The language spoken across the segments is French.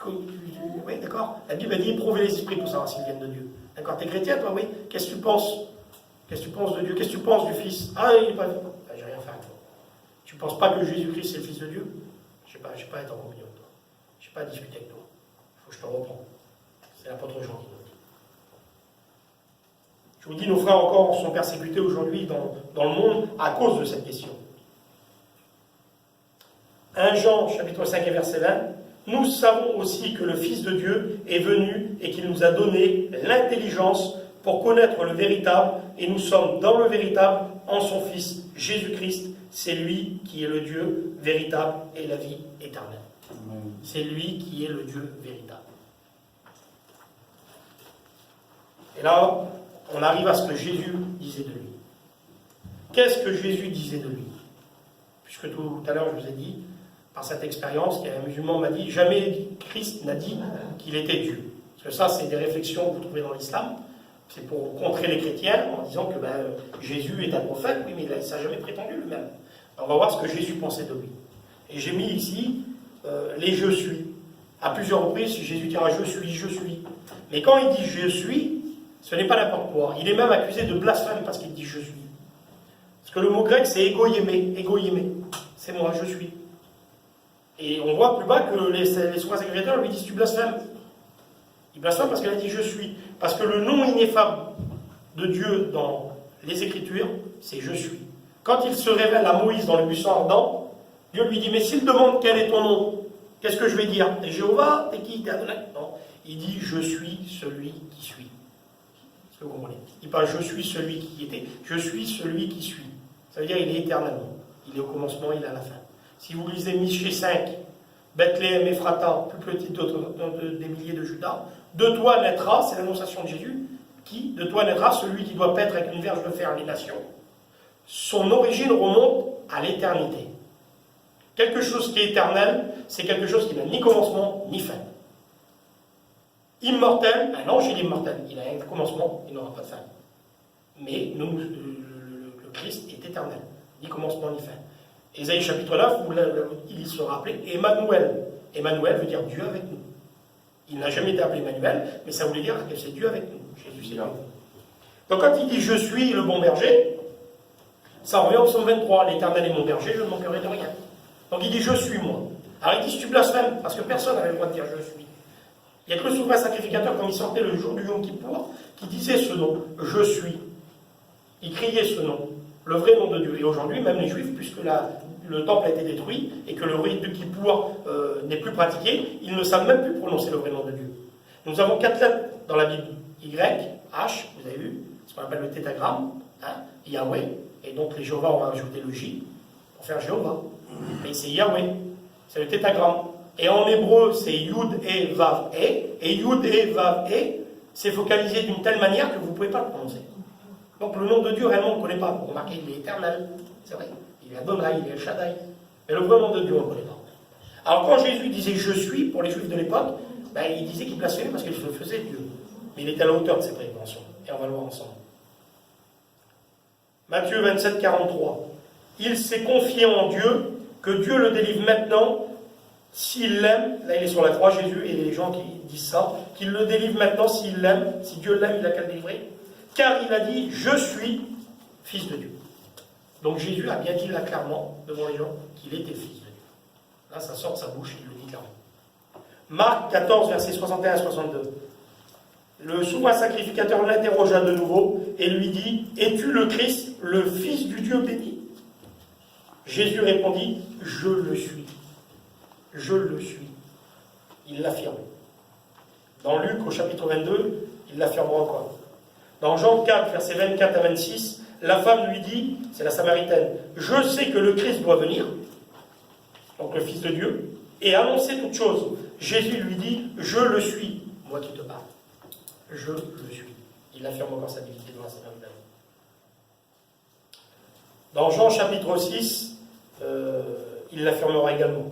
Oui, d'accord. La Bible a dit éprouver les esprits pour savoir s'ils viennent de Dieu. D'accord, t'es chrétien, toi, oui. Qu'est-ce que tu penses? Qu'est-ce que tu penses de Dieu? Qu'est-ce que tu penses du Fils? Ah, il n'est pas venu. Ben, j'ai rien fait avec toi. Tu ne penses pas que Jésus-Christ c'est le Fils de Dieu? Je ne sais pas être en communion avec toi. Je n'ai pas à discuter avec toi. Il faut que je te reprends. C'est l'apôtre Jean qui nous dit. Je vous dis, nos frères encore sont persécutés aujourd'hui dans le monde à cause de cette question. 1 Jean, chapitre 5 et verset 20. Nous savons aussi que le Fils de Dieu est venu et qu'il nous a donné l'intelligence pour connaître le véritable, et nous sommes dans le véritable en son Fils Jésus-Christ. C'est lui qui est le Dieu véritable et la vie éternelle. C'est lui qui est le Dieu véritable. Et là, on arrive à ce que Jésus disait de lui. Qu'est-ce que Jésus disait de lui? Puisque tout à l'heure, je vous ai dit, par cette expérience, qu'un musulman m'a dit, jamais Christ n'a dit qu'il était Dieu. Parce que ça, c'est des réflexions que vous trouvez dans l'islam. C'est pour contrer les chrétiens en disant que Jésus est un prophète. Oui, mais il ne s'est jamais prétendu lui-même. On va voir ce que Jésus pensait de lui. Et j'ai mis ici les je suis. À plusieurs reprises, Jésus dira je suis, je suis. Mais quand il dit je suis, ce n'est pas n'importe quoi. Il est même accusé de blasphème parce qu'il dit je suis. Parce que le mot grec, c'est égoïmé. Égoïmé. C'est moi, je suis. Et on voit plus bas que les soins sacrificateurs lui disent tu blasphèmes. Il blasphème parce qu'il a dit je suis. Parce que le nom ineffable de Dieu dans les Écritures, c'est je suis. Quand il se révèle à Moïse dans le buisson ardent, Dieu lui dit mais s'il demande quel est ton nom, qu'est-ce que je vais dire? T'es Jéhovah? T'es qui? T'es Adonai? Non. Il dit je suis celui qui suis. Est-ce que vous comprenez? Il dit pas je suis celui qui était. Je suis celui qui suis. Ça veut dire il est éternellement. Il est au commencement, il est à la fin. Si vous lisez Michée 5, Bethléem, Ephrata, plus petite des milliers de Judas, de toi naîtra, c'est l'annonciation de Jésus, de toi naîtra celui qui doit paître avec une verge de fer les nations. Son origine remonte à l'éternité. Quelque chose qui est éternel, c'est quelque chose qui n'a ni commencement ni fin. Immortel, un ange il est immortel, il a un commencement, il n'aura pas de fin. Mais le Christ est éternel, ni commencement ni fin. Ésaïe chapitre 9, il sera appelé Emmanuel. Emmanuel veut dire Dieu avec nous. Il n'a jamais été appelé Emmanuel, mais ça voulait dire que c'est Dieu avec nous. Jésus, c'est là. Donc quand il dit je suis le bon berger, ça revient au psaume 23, l'Éternel est mon berger, je ne manquerai de rien. Donc il dit je suis moi. Alors il dit tu blasphèmes, parce que personne n'avait le droit de dire je suis. Il n'y a que le souverain sacrificateur, comme il sortait le jour du Yom Kippour, qui disait ce nom, je suis. Il criait ce nom, le vrai nom de Dieu. Et aujourd'hui, même les Juifs, puisque le temple a été détruit et que le rite de Kippour n'est plus pratiqué, ils ne savent même plus prononcer le vrai nom de Dieu. Nous avons 4 lettres dans la Bible. Y, H, vous avez vu, ce qu'on appelle le tétragramme, Yahweh, et donc les Jéhovah ont rajouté le J pour faire Jéhovah. Mais c'est Yahweh, c'est le tétragramme. Et en hébreu, c'est Yud, E, Vav, E, et Yud, E, Vav, E, c'est focalisé d'une telle manière que vous ne pouvez pas le prononcer. Donc le nom de Dieu, réellement, on ne connaît pas. Vous remarquez, il est éternel, c'est vrai. Il est Adonai, il est El Shaddai. Mais le vrai nom de Dieu, on ne le connaît pas. Alors quand Jésus disait « je suis » pour les Juifs de l'époque, il disait qu'il blasphémait parce qu'il se faisait Dieu. Mais il était à la hauteur de ses prétentions. Et on va le voir ensemble. Matthieu 27, 43. Il s'est confié en Dieu, que Dieu le délivre maintenant, s'il l'aime. Là, il est sur la croix, Jésus, et les gens qui disent ça, qu'il le délivre maintenant s'il l'aime. Si Dieu l'aime, il n'a qu'à le délivrer. Car il a dit « je suis fils de Dieu ». Donc Jésus a bien dit là clairement, devant les gens, qu'il était fils de Dieu. Là, ça sort de sa bouche, il le dit clairement. Marc 14, versets 61 à 62. Le souverain sacrificateur l'interrogea de nouveau et lui dit « Es-tu le Christ, le Fils du Dieu béni ?» Jésus répondit « Je le suis. Je le suis. » Il l'affirme. Dans Luc, au chapitre 22, il l'affirmera encore. Dans Jean 4, versets 24 à 26, la femme lui dit, c'est la Samaritaine, « Je sais que le Christ doit venir, donc le Fils de Dieu, et annoncer toute chose. » Jésus lui dit, « Je le suis, moi qui te parle. Je le suis. » Il affirme encore sa divinité devant la Samaritaine. Dans Jean chapitre 6, il l'affirmera également.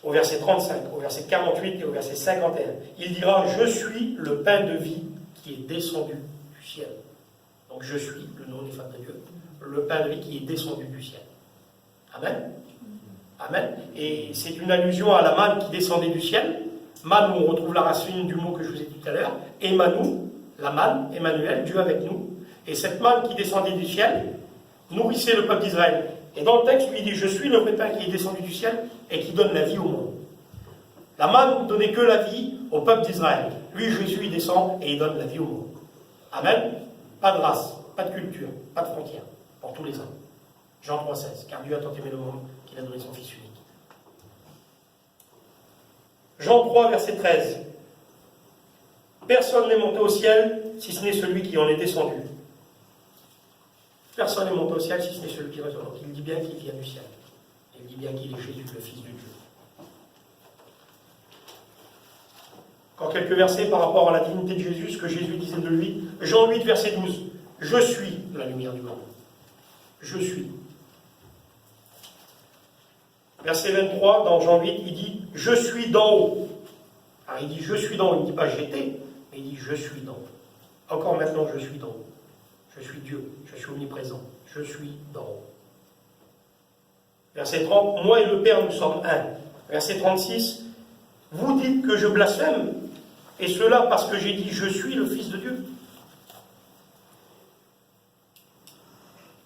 Au verset 35, au verset 48 et au verset 51. Il dira, « Je suis le pain de vie qui est descendu du ciel. » Donc je suis, le nom des femmes de Dieu, le pain de vie qui est descendu du ciel. Amen. Amen. Et c'est une allusion à la manne qui descendait du ciel. Manne, où on retrouve la racine du mot que je vous ai dit tout à l'heure. Emmanou, la manne, Emmanuel, Dieu avec nous. Et cette manne qui descendait du ciel nourrissait le peuple d'Israël. Et dans le texte, lui, il dit, je suis le vrai pain qui est descendu du ciel et qui donne la vie au monde. La manne ne donnait que la vie au peuple d'Israël. Lui, Jésus, il descend et il donne la vie au monde. Amen. Pas de race, pas de culture, pas de frontières, pour tous les hommes. Jean 3,16, car Dieu a tant aimé le monde qu'il a donné son Fils unique. Jean 3, verset 13. Personne n'est monté au ciel, si ce n'est celui qui en est descendu. Personne n'est monté au ciel, si ce n'est celui qui est descendu. Donc il dit bien qu'il vient du ciel. Il dit bien qu'il est Jésus, le Fils de Dieu. Encore quelques versets par rapport à la divinité de Jésus, ce que Jésus disait de lui. Jean 8, verset 12. Je suis la lumière du monde. Je suis. Verset 23, dans Jean 8, il dit « Je suis d'en haut ». Alors il dit « Je suis d'en haut », il ne dit pas « j'étais », mais il dit « Je suis d'en haut ». Encore maintenant, je suis d'en haut. Je suis Dieu, je suis omniprésent, je suis d'en haut. Verset 30, « Moi et le Père, nous sommes un ». Verset 36, « Vous dites que je blasphème, et cela parce que j'ai dit « Je suis le Fils de Dieu ».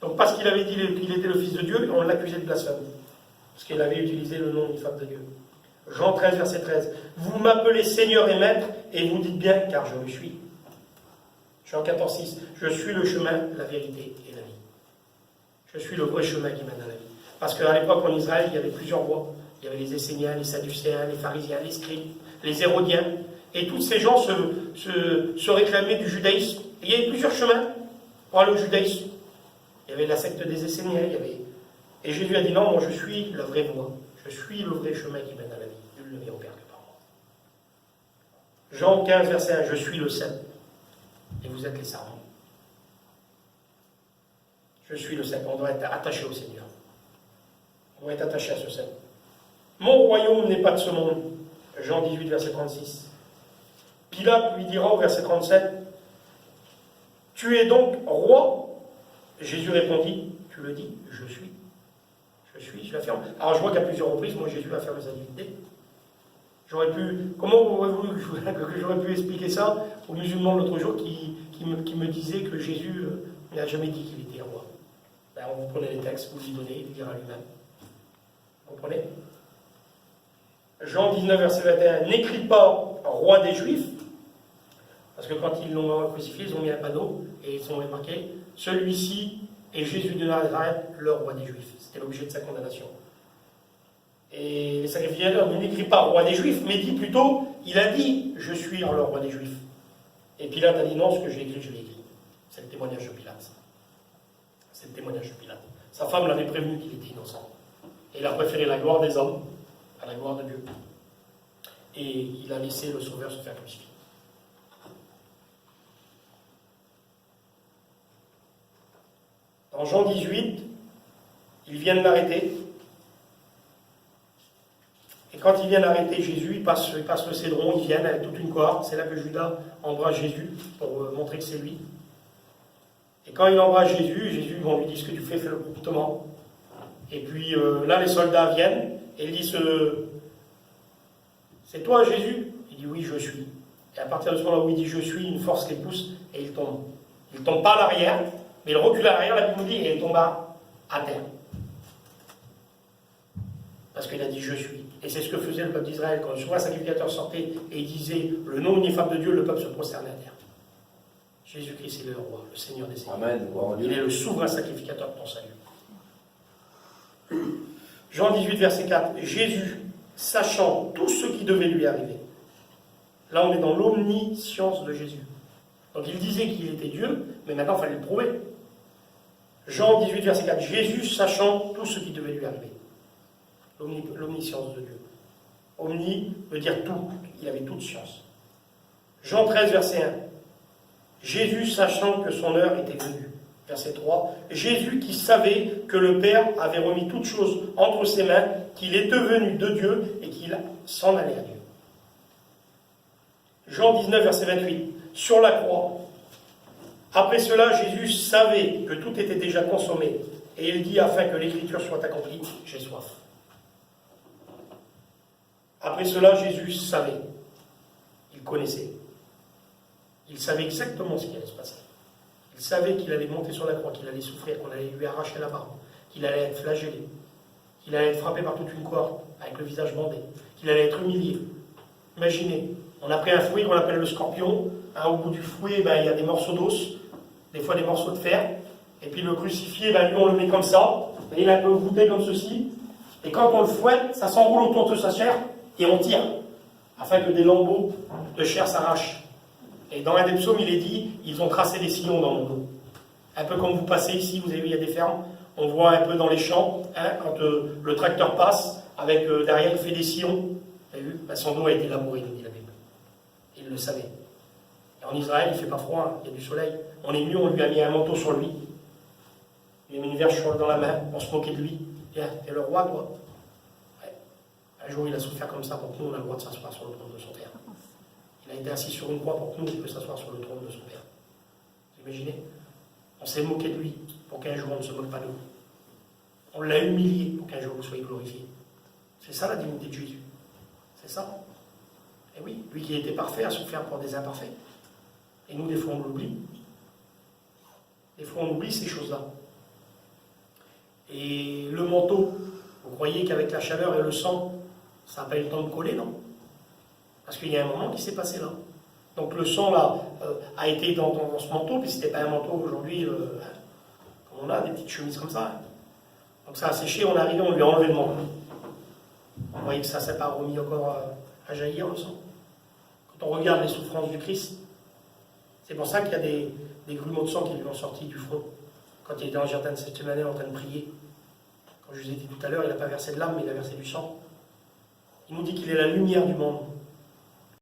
Donc parce qu'il avait dit qu'il était le Fils de Dieu, on l'accusait de blasphème. Parce qu'il avait utilisé le nom ineffable de Dieu. Jean 13, verset 13. Vous m'appelez Seigneur et Maître, et vous dites bien, car je le suis. Jean 14, 6. Je suis le chemin, la vérité et la vie. Je suis le vrai chemin qui mène à la vie. Parce qu'à l'époque, en Israël, il y avait plusieurs voies. Il y avait les Esséniens, les Sadducéens, les pharisiens, les scribes, les Hérodiens. Et tous ces gens se réclamaient du judaïsme. Et il y avait plusieurs chemins pour aller au judaïsme. Il y avait la secte des Esséniens, il y avait... Et Jésus a dit non, moi je suis la vraie voie. Je suis le vrai chemin qui mène à la vie. Nul ne vient au Père que par moi. Jean 15, verset 1, je suis le sel. Et vous êtes les sarments. Je suis le sel. On doit être attaché au Seigneur. On doit être attaché à ce sel. Mon royaume n'est pas de ce monde. Jean 18, verset 36. Pilate lui dira au verset 37, tu es donc roi? Jésus répondit, tu le dis, je suis. Je l'affirme. Alors je vois qu'à plusieurs reprises, moi Jésus affirme sa divinité. J'aurais pu. Comment aurez-vous que j'aurais pu expliquer ça aux musulmans l'autre jour qui me disaient que Jésus n'a jamais dit qu'il était roi? Ben, vous prenez les textes, vous lui donnez, il dira lui-même. Vous comprenez? Jean 19, verset 21. N'écris pas roi des Juifs, parce que quand ils l'ont crucifié, ils ont mis un panneau et ils ont marqué celui-ci est Jésus de Nazareth, le roi des Juifs. C'était l'objet de sa condamnation. Et les sacrificateurs n'écrit pas roi des Juifs, mais dit plutôt, il a dit, je suis le roi des Juifs. Et Pilate a dit non, ce que j'ai écrit, je l'ai écrit. C'est le témoignage de Pilate. C'est le témoignage de Pilate. Sa femme l'avait prévenu qu'il était innocent. Et il a préféré la gloire des hommes à la gloire de Dieu. Et il a laissé le Sauveur se faire crucifier. Dans Jean 18, ils viennent l'arrêter. Et quand ils viennent arrêter Jésus, ils passent le cédron, ils viennent avec toute une cohorte. C'est là que Judas embrasse Jésus pour montrer que c'est lui. Et quand il embrasse Jésus, Jésus lui dit ce que tu fais le promptement. Et puis là, les soldats viennent et ils disent c'est toi Jésus? Il dit oui, je suis. Et à partir de ce moment-là où il dit je suis, une force les pousse et il tombe. Il ne tombe pas à l'arrière, mais il recule à l'arrière, la Bible nous dit, et il tombe à terre. Parce qu'il a dit je suis. Et c'est ce que faisait le peuple d'Israël. Quand le souverain sacrificateur sortait et il disait le nom ineffable de Dieu, le peuple se prosternait à terre. Jésus-Christ est le roi, le Seigneur des Seigneurs. Amen. Il est le souverain sacrificateur de ton salut. Jean 18, verset 4. Jésus, sachant tout ce qui devait lui arriver. Là, on est dans l'omniscience de Jésus. Donc il disait qu'il était Dieu, mais maintenant il fallait le prouver. Jean 18, verset 4. Jésus, sachant tout ce qui devait lui arriver. L'omniscience de Dieu. Omni veut dire tout. Il avait toute science. Jean 13, verset 1. Jésus, sachant que son heure était venue. Verset 3. Jésus qui savait que le Père avait remis toutes choses entre ses mains, qu'il était venu de Dieu et qu'il s'en allait à Dieu. Jean 19, verset 28. Sur la croix. Après cela, Jésus savait que tout était déjà consommé. Et il dit, afin que l'écriture soit accomplie, j'ai soif. Après cela, Jésus savait. Il connaissait. Il savait exactement ce qui allait se passer. Il savait qu'il allait monter sur la croix, qu'il allait souffrir, qu'on allait lui arracher la barbe, qu'il allait être flagellé, qu'il allait être frappé par toute une cohorte, avec le visage bandé, qu'il allait être humilié. Imaginez, on a pris un fouet qu'on appelle le scorpion, au bout du fouet, il y a des morceaux d'os, des fois des morceaux de fer, et puis le crucifié, lui on le met comme ça, et il est un peu voûté comme ceci, et quand on le fouette, ça s'enroule autour de sa chair, et on tire, afin que des lambeaux de chair s'arrachent. Et dans un des psaumes, il est dit, ils ont tracé des sillons dans mon dos. Un peu comme vous passez ici, vous avez vu, il y a des fermes, on voit un peu dans les champs, quand le tracteur passe, avec derrière, il fait des sillons. Vous avez vu, son dos a été labouré, nous dit la Bible. Il le savait. Et en Israël, il ne fait pas froid, il y a du soleil. On est venu, on lui a mis un manteau sur lui. Il a mis une verge dans la main, on se moquait de lui. Tiens, t'es le roi, toi. Ouais. Un jour, il a souffert comme ça pour que nous, on a le droit de s'asseoir sur le trône de son Père. Il a été assis sur une croix pour que nous, on puisse s'asseoir sur le trône de son Père. Vous imaginez? On s'est moqué de lui pour qu'un jour, on ne se moque pas de nous. On l'a humilié pour qu'un jour, vous soyez glorifié. C'est ça la dignité de Jésus. C'est ça. Et oui, lui qui était parfait a souffert pour des imparfaits. Et nous, des fois, on l'oublie. Des fois, on oublie ces choses-là. Et le manteau, vous croyez qu'avec la chaleur et le sang, ça n'a pas eu le temps de coller, non? Parce qu'il y a un moment qui s'est passé là. Donc le sang, là, a été dans ce manteau, puis c'était pas un manteau aujourd'hui, comme on a, des petites chemises comme ça. Donc ça a séché, on est arrivé, on lui a enlevé le manteau. Vous voyez que ça ne s'est pas remis encore à jaillir, le sang. Quand on regarde les souffrances du Christ, c'est pour ça qu'il y a des grumeaux de sang qui lui ont sorti du front, quand il était dans le jardin de Gethsémani en train de prier. Comme je vous ai dit tout à l'heure, il n'a pas versé de l'âme, mais il a versé du sang. Il nous dit qu'il est la lumière du monde.